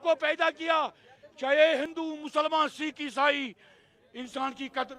को पैदा किया, चाहे हिंदू, मुसलमान, सिख, ईसाई, इंसान की कद्र।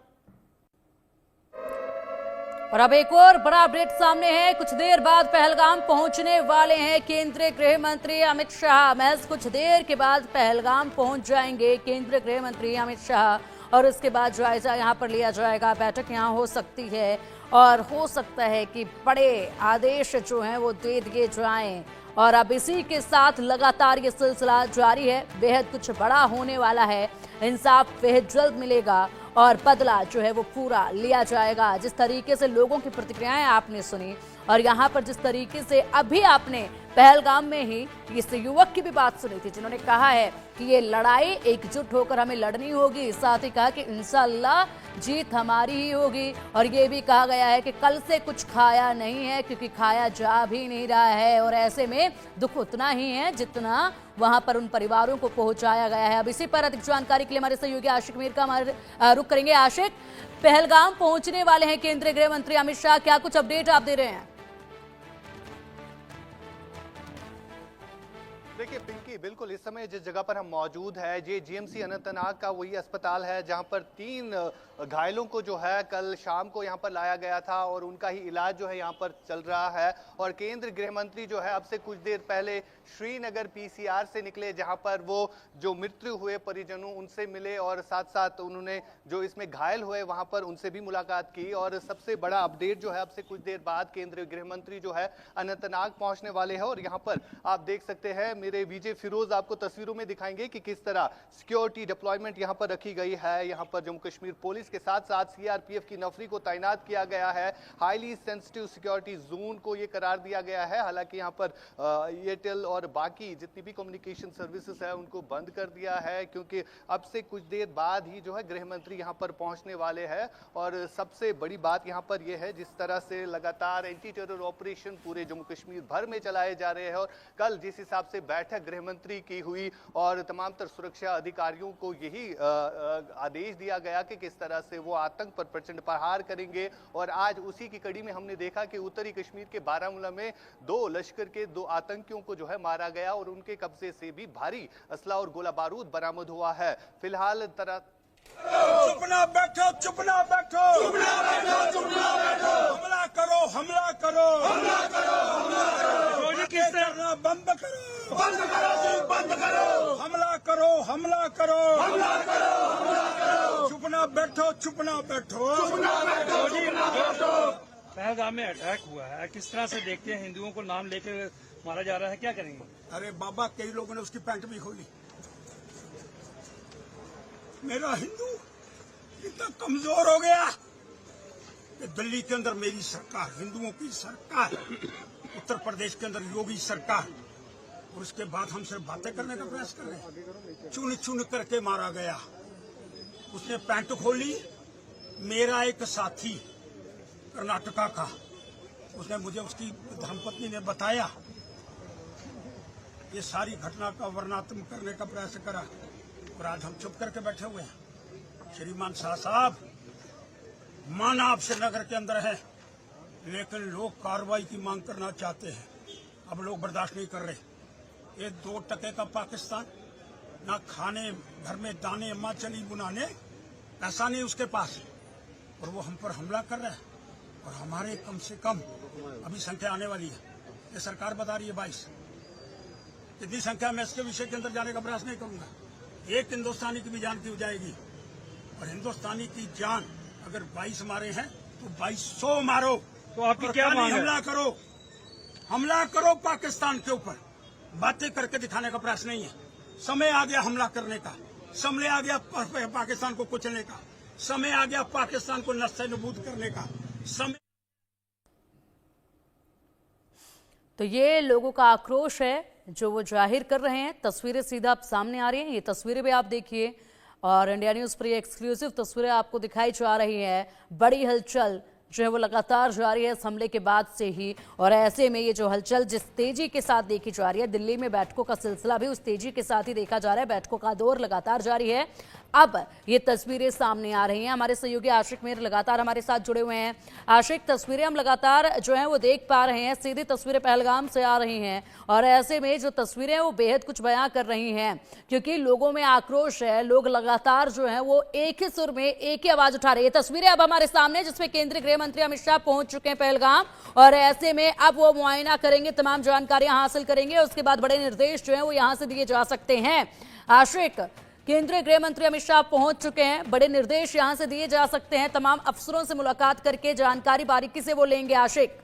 और अब एक और बड़ा अपडेट सामने है। कुछ देर बाद पहलगाम पहुंचने वाले हैं केंद्रीय गृह मंत्री अमित शाह। महज कुछ देर के बाद पहलगाम पहुंच जाएंगे केंद्रीय गृह मंत्री अमित शाह और इसके बाद जायजा यहां पर लिया जाएगा। बैठक यहां हो सकती है और हो सकता है कि बड़े आदेश जो हैं वो दे दिए जाएं। और अब इसी के साथ लगातार ये सिलसिला जारी है। बेहद कुछ बड़ा होने वाला है, इंसाफ बेहद जल्द मिलेगा और बदला जो है वो पूरा लिया जाएगा। जिस तरीके से लोगों की प्रतिक्रियाएं आपने सुनी और यहाँ पर जिस तरीके से अभी आपने पहलगाम में ही इस युवक की भी बात सुनी थी जिन्होंने कहा है कि ये लड़ाई एकजुट होकर हमें लड़नी होगी, साथ ही कहा कि इंशाअल्लाह जीत हमारी ही होगी। और ये भी कहा गया है कि कल से कुछ खाया नहीं है क्योंकि खाया जा भी नहीं रहा है और ऐसे में दुख उतना ही है जितना वहां पर उन परिवारों को पहुंचाया गया है। अब इसी पर अधिक जानकारी के लिए हमारे सहयोगी आशिक मीर का हमारे रुख करेंगे। आशिक, पहलगाम पहुंचने वाले हैं केंद्रीय गृह मंत्री अमित शाह, क्या कुछ अपडेट आप दे रहे हैं? देखिए पिंकी, बिल्कुल इस समय जिस जगह पर हम मौजूद है ये जीएमसी अनंतनाग का वही अस्पताल है जहां पर 3 घायलों को जो है कल शाम को यहां पर लाया गया था और उनका ही इलाज जो है यहां पर चल रहा है। और केंद्रीय गृह मंत्री जो है अब से कुछ देर पहले श्रीनगर पीसीआर से निकले जहां पर वो जो मृत्यु हुए परिजनों उनसे मिले और साथ साथ उन्होंने जो इसमें घायल हुए वहां पर उनसे भी मुलाकात की। और सबसे बड़ा अपडेट जो है अब से कुछ देर बाद केंद्रीय गृह मंत्री जो है अनंतनाग पहुंचने वाले हैं। और यहाँ पर आप देख सकते हैं, मेरे विजय फिरोज आपको तस्वीरों में दिखाएंगे कि किस तरह सिक्योरिटी डिप्लॉयमेंट यहाँ पर रखी गई है। यहाँ पर जम्मू कश्मीर पुलिस के साथ साथ सीआरपीएफ की नफरी को तैनात किया गया है। हाईली सेंसिटिव सिक्योरिटी जोन को ये करार दिया गया है। हालांकि यहाँ पर एयरटेल और बाकी जितनी भी कम्युनिकेशन सर्विसेज है उनको बंद कर दिया है क्योंकि अब से कुछ देर बाद ही जो है गृह मंत्री यहाँ पर पहुंचने वाले हैं। और सबसे बड़ी बात यहाँ पर यह है जिस तरह से लगातार एंटी टेरर ऑपरेशन पूरे जम्मू कश्मीर भर में चलाए जा रहे हैं और कल जिस हिसाब से बैठक गृह मंत्री की हुई और तमाम तर सुरक्षा अधिकारियों को यही आदेश दिया गया कि किस तरह से वो आतंक पर प्रचंड प्रहार करेंगे। और आज उसी की कड़ी में हमने देखा कि उत्तरी कश्मीर के बारामूला में 2 लश्कर के 2 आतंकियों को जो है मारा गया और उनके कब्जे से भी भारी असला और गोला बारूद बरामद हुआ है। फिलहाल चुप ना बैठो, चुप ना बैठो, चुप ना बैठो, चुप ना बैठो, हमला करो, हमला करो, हमला करो, हमला करो, किस तरह बंद करो, बंद करो जी, बंद करो, हमला करो, हमला करो, हमला करो, हमला करो, चुप ना बैठो, चुप ना बैठो, चुप ना बैठो, चुप ना बैठो। पहलगाम में अटैक हुआ है, किस तरह से देखते हैं? हिंदुओं को नाम लेके मारा जा रहा है, क्या करेंगे? अरे बाबा, कई लोगों ने उसकी पैंट भी खोली। मेरा हिंदू इतना कमजोर हो गया कि दिल्ली के अंदर मेरी सरकार, हिंदुओं की सरकार, उत्तर प्रदेश के अंदर योगी सरकार, और उसके बाद हम सिर्फ बातें करने का प्रयास कर रहे हैं। चुन चुन करके मारा गया। उसने पैंट खोली। मेरा एक साथी कर्नाटका का, उसने मुझे उसकी धर्मपत्नी ने बताया। ये सारी घटना का वर्णनात्मक करने का प्रयास करा और आज हम चुप करके बैठे हुए हैं। श्रीमान शाह साहब, माना आपसे नगर के अंदर है, लेकिन लोग कार्रवाई की मांग करना चाहते हैं। अब लोग बर्दाश्त नहीं कर रहे। ये 2 टके का पाकिस्तान, ना खाने घर में दाने अम्मा चली बुनाने, पैसा नहीं उसके पास, और वो हम पर हमला कर रहा है। और हमारे कम से कम अभी संख्या आने वाली है, ये सरकार बता रही है 22। इतनी संख्या में इसके विषय के अंदर जाने का प्रयास नहीं करूंगा। एक हिंदुस्तानी की भी जान की जाएगी और हिंदुस्तानी की जान अगर 22 मारे हैं तो 2200 मारो। तो आपकी क्या मांग है? हमला करो, हमला करो पाकिस्तान के ऊपर। बातें करके दिखाने का प्रयास नहीं है। समय आ गया हमला करने का, समय आ गया पाकिस्तान को कुचलने का, समय आ गया पाकिस्तान को नस्ल नबूद करने का समय। तो ये लोगों का आक्रोश है जो वो जाहिर कर रहे हैं। तस्वीरें सीधा आप सामने आ रही हैं, ये तस्वीरें भी आप देखिए और इंडिया न्यूज़ पर ये एक्सक्लूसिव तस्वीरें आपको दिखाई जा रही हैं। बड़ी हलचल जो है वो लगातार जारी है इस हमले के बाद से ही। और ऐसे में ये जो हलचल जिस तेजी के साथ देखी जा रही है, दिल्ली में बैठकों का सिलसिला भी उस तेजी के साथ ही देखा जा रहा है। बैठकों का दौर लगातार जारी है। अब ये तस्वीरें सामने आ रही हैं। हमारे सहयोगी आशिक मीर लगातार हमारे साथ जुड़े हुए हैं। आशिक, तस्वीरें हम लगातार जो है वो देख पा रहे हैं, सीधी तस्वीरें पहलगाम से आ रही हैं और ऐसे में जो तस्वीरें हैं वो बेहद कुछ बयां कर रही हैं, क्योंकि लोगों में आक्रोश है। लोग लगातार जो है वो एक ही सुर में एक ही आवाज उठा रहे हैं। तस्वीरें अब हमारे सामने जिसमें केंद्रीय गृह मंत्री अमित शाह पहुंच चुके हैं पहलगाम और ऐसे में अब वो मुआयना करेंगे, तमाम जानकारियां हासिल करेंगे, उसके बाद बड़े निर्देश जो है वो यहां से दिए जा सकते हैं। आशिक, केंद्रीय गृह मंत्री अमित शाह पहुंच चुके हैं, बड़े निर्देश यहां से दिए जा सकते हैं, तमाम अफसरों से मुलाकात करके जानकारी बारीकी से वो लेंगे। आशिक,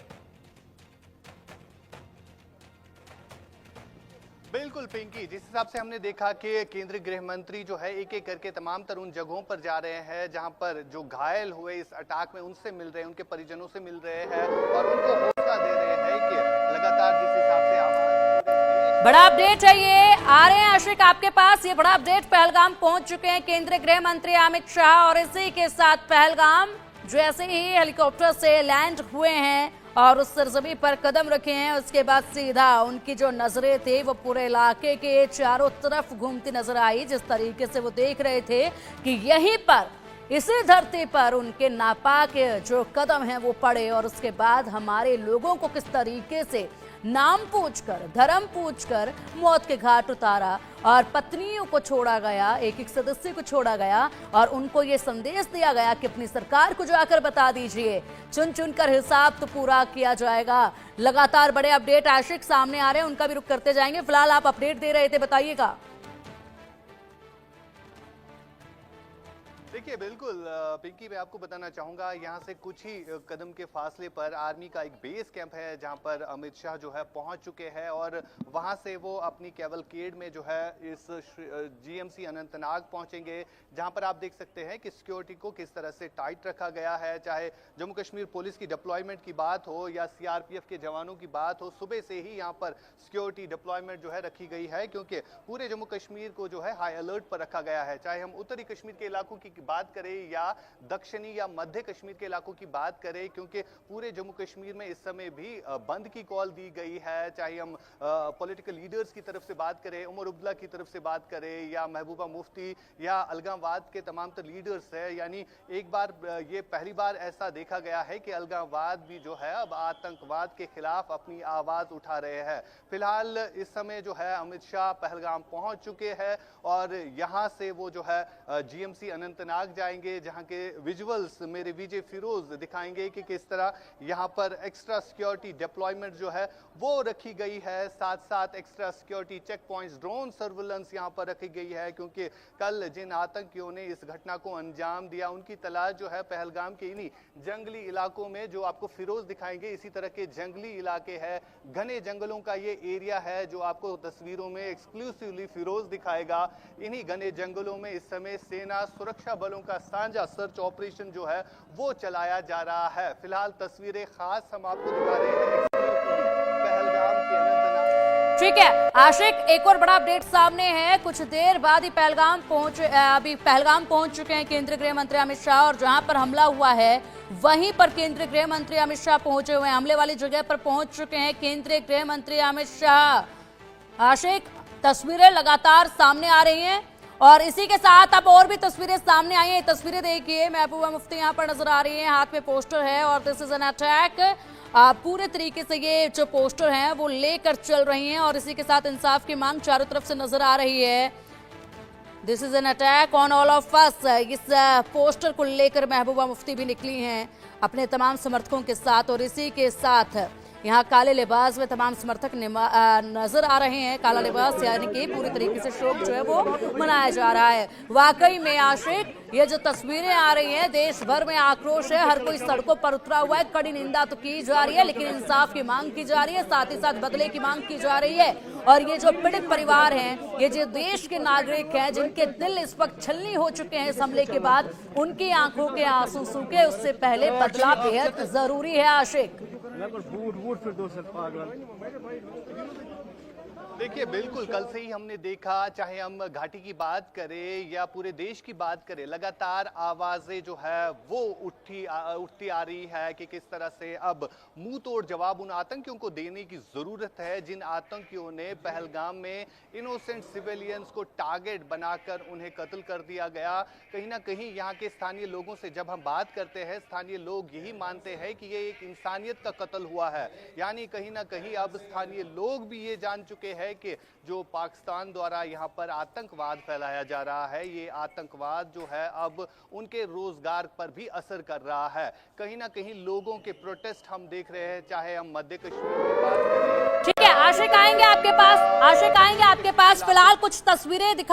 बिल्कुल पिंकी, जिस हिसाब से हमने देखा कि केंद्रीय गृह मंत्री जो है एक एक करके तमाम तरह उन जगहों पर जा रहे हैं जहां पर जो घायल हुए इस अटैक में उनसे मिल रहे हैं, उनके परिजनों से मिल रहे हैं और उनको हौसला दे रहे हैं कि लगातार जिस हिसाब से आवाज। बड़ा अपडेट है ये, आ रहे हैं आशिक आपके पास ये बड़ा अपडेट। पहलगाम पहुंच चुके हैं केंद्रीय गृह मंत्री अमित शाह और इसी के साथ पहलगाम जैसे ही हेलीकॉप्टर से लैंड हुए हैं और उस सरजमी पर कदम रखे हैं, उसके बाद सीधा उनकी जो नजरें थे वो पूरे इलाके के चारों तरफ घूमती नजर आई। जिस तरीके से वो देख रहे थे कि यहीं पर इसी धरती पर उनके नापाक जो कदम हैं वो पड़े और उसके बाद हमारे लोगों को किस तरीके से नाम पूछकर, धर्म पूछकर मौत के घाट उतारा और पत्नियों को छोड़ा गया, एक एक सदस्य को छोड़ा गया और उनको ये संदेश दिया गया कि अपनी सरकार को जाकर बता दीजिए, चुन चुनकर हिसाब तो पूरा किया जाएगा। लगातार बड़े अपडेट आशिक सामने आ रहे हैं, उनका भी रुख करते जाएंगे। फिलहाल आप अपडेट दे रहे थे, बताइएगा। देखिए बिल्कुल पिंकी, मैं आपको बताना चाहूँगा यहाँ से कुछ ही कदम के फासले पर आर्मी का एक बेस कैंप है जहाँ पर अमित शाह जो है पहुँच चुके हैं और वहाँ से वो अपनी कैवलकेड में जो है इस जीएमसी अनंतनाग पहुँचेंगे, जहाँ पर आप देख सकते हैं कि सिक्योरिटी को किस तरह से टाइट रखा गया है। चाहे जम्मू कश्मीर पुलिस की डिप्लॉयमेंट की बात हो या सीआरपीएफ के जवानों की बात हो, सुबह से ही यहाँ पर सिक्योरिटी डिप्लॉयमेंट जो है रखी गई है, क्योंकि पूरे जम्मू कश्मीर को जो है हाई अलर्ट पर रखा गया है। चाहे हम उत्तरी कश्मीर के इलाकों की बात करें या दक्षिणी या मध्य कश्मीर के इलाकों की बात करें, क्योंकि पूरे जम्मू कश्मीर में इस समय भी बंद की कॉल दी गई है। चाहे हम पॉलिटिकल लीडर्स की तरफ से बात करें, उमर अब्दुल्ला की तरफ से बात करें या महबूबा मुफ्ती या अलगाववाद के तमाम तर लीडर्स है, यानी एक बार ये पहली बार ऐसा देखा गया है कि अलगाववाद भी जो है अब आतंकवाद के खिलाफ अपनी आवाज उठा रहे हैं। फिलहाल इस समय जो है अमित शाह पहलगाम पहुंच चुके हैं और यहां से वो जो है जीएमसी अनंतनाग जाएंगे, जहां के विजुअल्स मेरे विजय फिरोज दिखाएंगे कि किस तरह यहां पर एक्स्ट्रा सिक्योरिटी डिप्लॉयमेंट जो है वो रखी गई है। साथ साथ extra security check points, drone surveillance यहां पर रखी गई है, क्योंकि कल जिन आतंकियों ने इस घटना को अंजाम दिया उनकी तलाश जो है पहलगाम के इन्हीं जंगली इलाकों में, जो आपको फिरोज दिखाएंगे इसी तरह के जंगली इलाके है, घने जंगलों का ये एरिया है जो आपको तस्वीरों में एक्सक्लूसिवली फिरोज दिखाएगा। इन्हीं घने जंगलों में इस समय सेना सुरक्षा बलों का साझा सर्च ऑपरेशन जो है वो चलाया जा रहा है। फिलहाल तस्वीरें खास हम आपको दिखा रहे हैं पहलगाम के अनंतनाग। ठीक है आशिक, एक और बड़ा अपडेट सामने है। कुछ देर बाद ही अभी पहलगाम पहुंच चुके हैं केंद्रीय गृह मंत्री अमित शाह और जहां पर हमला हुआ है वहीं पर केंद्रीय गृह मंत्री अमित शाह पहुंचे हुए हैं। हमले वाली जगह पर पहुंच चुके हैं केंद्रीय गृह मंत्री अमित शाह। आशिक, तस्वीरें लगातार सामने आ रही हैं और इसी के साथ अब और भी तस्वीरें सामने आई हैं। तस्वीरें देखिए, महबूबा मुफ्ती यहाँ पर नजर आ रही है, हाथ में पोस्टर है और दिस इज एन अटैक। पूरे तरीके से ये जो पोस्टर हैं वो लेकर चल रही हैं और इसी के साथ इंसाफ की मांग चारों तरफ से नजर आ रही है। This is an attack on all of us, इस पोस्टर को लेकर महबूबा मुफ्ती भी निकली हैं अपने तमाम समर्थकों के साथ और इसी के साथ यहाँ काले लिबास में तमाम समर्थक नजर आ रहे हैं। काला लिबास यानी कि पूरी तरीके से शोक जो है वो मनाया जा रहा है। वाकई में आशिक, ये जो तस्वीरें आ रही हैं, देश भर में आक्रोश है, हर कोई सड़कों पर उतरा हुआ है। कड़ी निंदा तो की जा रही है लेकिन इंसाफ की मांग की जा रही है, साथ ही साथ बदले की मांग की जा रही है। और ये जो पीड़ित परिवार हैं, ये जो देश के नागरिक हैं जिनके दिल इस वक्त छलनी हो चुके हैं इस हमले के बाद, उनकी आंखों के आंसू सूखे उससे पहले बदला बेहद जरूरी है। आशिक, देखिए बिल्कुल कल से ही हमने देखा, चाहे हम घाटी की बात करें या पूरे देश की बात करें, लगातार आवाजें जो है वो उठती आ रही है कि किस तरह से अब मुंह तोड़ जवाब उन आतंकियों को देने की जरूरत है जिन आतंकियों ने पहलगाम में इनोसेंट सिविलियंस को टारगेट बनाकर उन्हें कत्ल कर दिया गया। कहीं ना कहीं यहाँ के स्थानीय लोगों से जब हम बात करते हैं, स्थानीय लोग यही मानते हैं कि ये एक इंसानियत का कत्ल हुआ है। यानी कहीं ना कहीं अब स्थानीय लोग भी ये जान चुके हैं कि जो पाकिस्तान द्वारा यहाँ पर आतंकवाद फैलाया जा रहा है, ये आतंकवाद जो है अब उनके रोजगार पर भी असर कर रहा है। कहीं ना कहीं लोगों के प्रोटेस्ट हम देख रहे हैं, चाहे हम मध्य कश्मीर की बात करें। ठीक है, आशिक आएंगे आपके पास, फिलहाल कुछ तस्वीरें दिखा